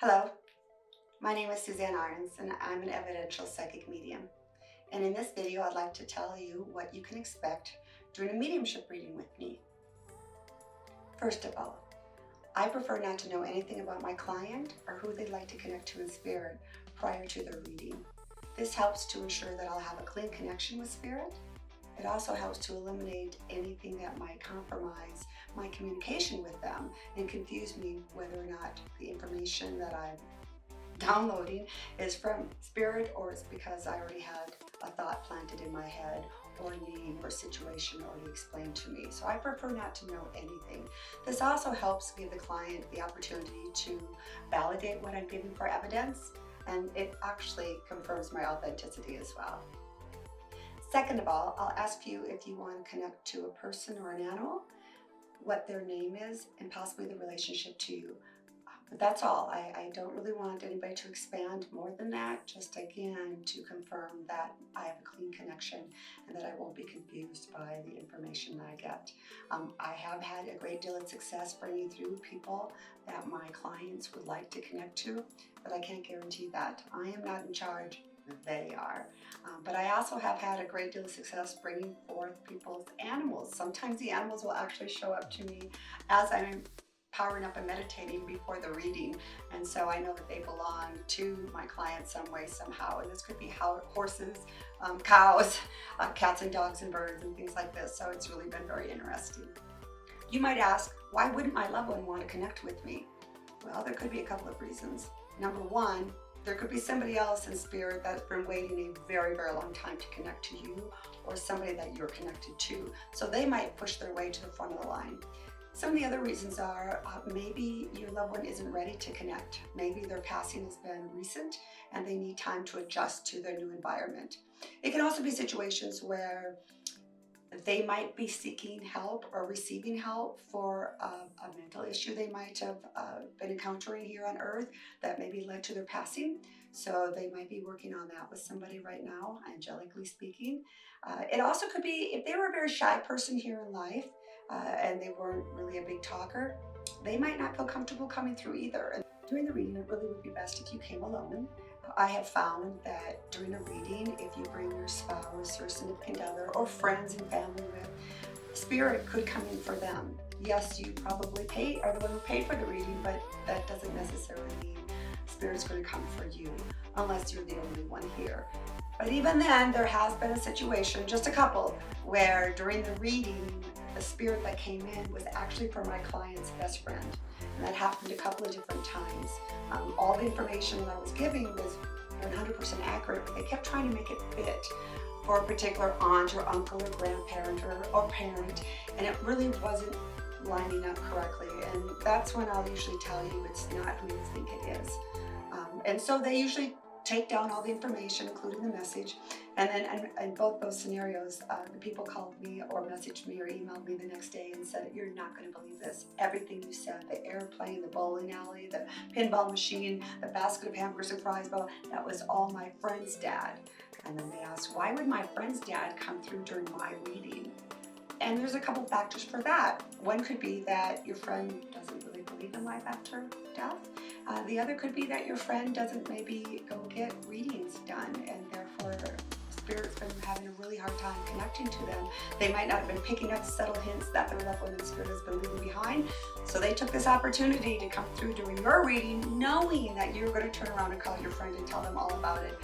Hello, my name is Susanne Arens and I'm an evidential psychic medium. And in this video, I'd like to tell you what you can expect during a mediumship reading with me. First of all, I prefer not to know anything about my client or who they'd like to connect to in spirit prior to their reading. This helps to ensure that I'll have a clean connection with spirit. It also helps to eliminate anything that might compromise my communication with them and confuse me whether or not the information that I'm downloading is from spirit or it's because I already had a thought planted in my head or a name or situation already explained to me. So I prefer not to know anything. This also helps give the client the opportunity to validate what I'm giving for evidence, and it actually confirms my authenticity as well. Second of all, I'll ask you if you want to connect to a person or an animal, what their name is, and possibly the relationship to you. But that's all. I don't really want anybody to expand more than that, just again to confirm that I have a clean connection and that I won't be confused by the information that I get. I have had a great deal of success bringing through people that my clients would like to connect to, but I can't guarantee that. I am not in charge. They are. But I also have had a great deal of success bringing forth people's animals. Sometimes the animals will actually show up to me as I'm powering up and meditating before the reading, and so I know that they belong to my client some way, somehow. And this could be horses, cows, cats and dogs and birds and things like this. So it's really been very interesting. You might ask, why wouldn't my loved one want to connect with me? Well, there could be a couple of reasons. Number one, there could be somebody else in spirit that's been waiting a very, very long time to connect to you, or somebody that you're connected to. So they might push their way to the front of the line. Some of the other reasons are maybe your loved one isn't ready to connect. Maybe their passing has been recent and they need time to adjust to their new environment. It can also be situations where they might be seeking help or receiving help for a mental issue they might have been encountering here on earth that maybe led to their passing. So they might be working on that with somebody right now, angelically speaking. It also could be if they were a very shy person here in life and they weren't really a big talker, they might not feel comfortable coming through either. And during the reading, it really would be best if you came alone. I have found that during a reading, if you bring your spouse or significant other or friends and family with, spirit could come in for them. Yes, you probably are the one who paid for the reading, but that doesn't necessarily mean spirit's going to come for you unless you're the only one here. But even then, there has been a situation, just a couple, where during the reading, the spirit that came in was actually for my client's best friend. And that happened a couple of different times. All the information that I was giving was 100% accurate, but they kept trying to make it fit for a particular aunt or uncle or grandparent or parent, and it really wasn't lining up correctly. And that's when I'll usually tell you it's not who you think it is. And so they usually take down all the information, including the message. And then in both those scenarios, the people called me or messaged me or emailed me the next day and said, "You're not going to believe this. Everything you said, the airplane, the bowling alley, the pinball machine, the basket of hamburgers and fries, that was all my friend's dad." And then they asked, why would my friend's dad come through during my reading? And there's a couple factors for that. One could be that your friend doesn't really believe in life after death. The other could be that your friend doesn't maybe go get readings done, and therefore spirit's been having a really hard time connecting to them. They might not have been picking up subtle hints that their loved one in spirit has been leaving behind. So they took this opportunity to come through during your reading, knowing that you were going to turn around and call your friend and tell them all about it.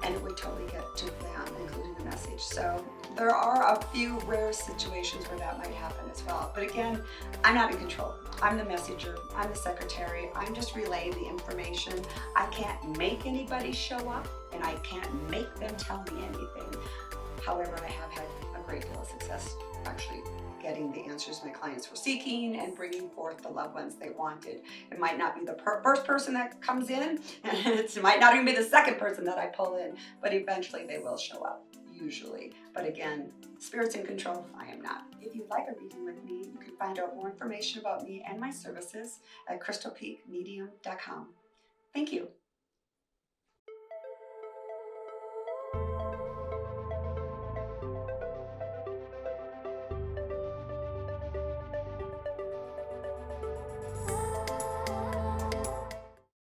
And it would totally get to them, including the message. So there are a few rare situations where that might happen as well. But again, I'm not in control. I'm the messenger. I'm the secretary. I'm just relaying the information. I can't make anybody show up, and I can't make them tell me anything. However, I have had a great deal of success actually getting the answers my clients were seeking and bringing forth the loved ones they wanted. It might not be the first person that comes in, and it might not even be the second person that I pull in, but eventually they will show up, usually. But again, spirit's in control, I am not. If you'd like a reading with me, you can find out more information about me and my services at crystalpeakmedium.com. Thank you.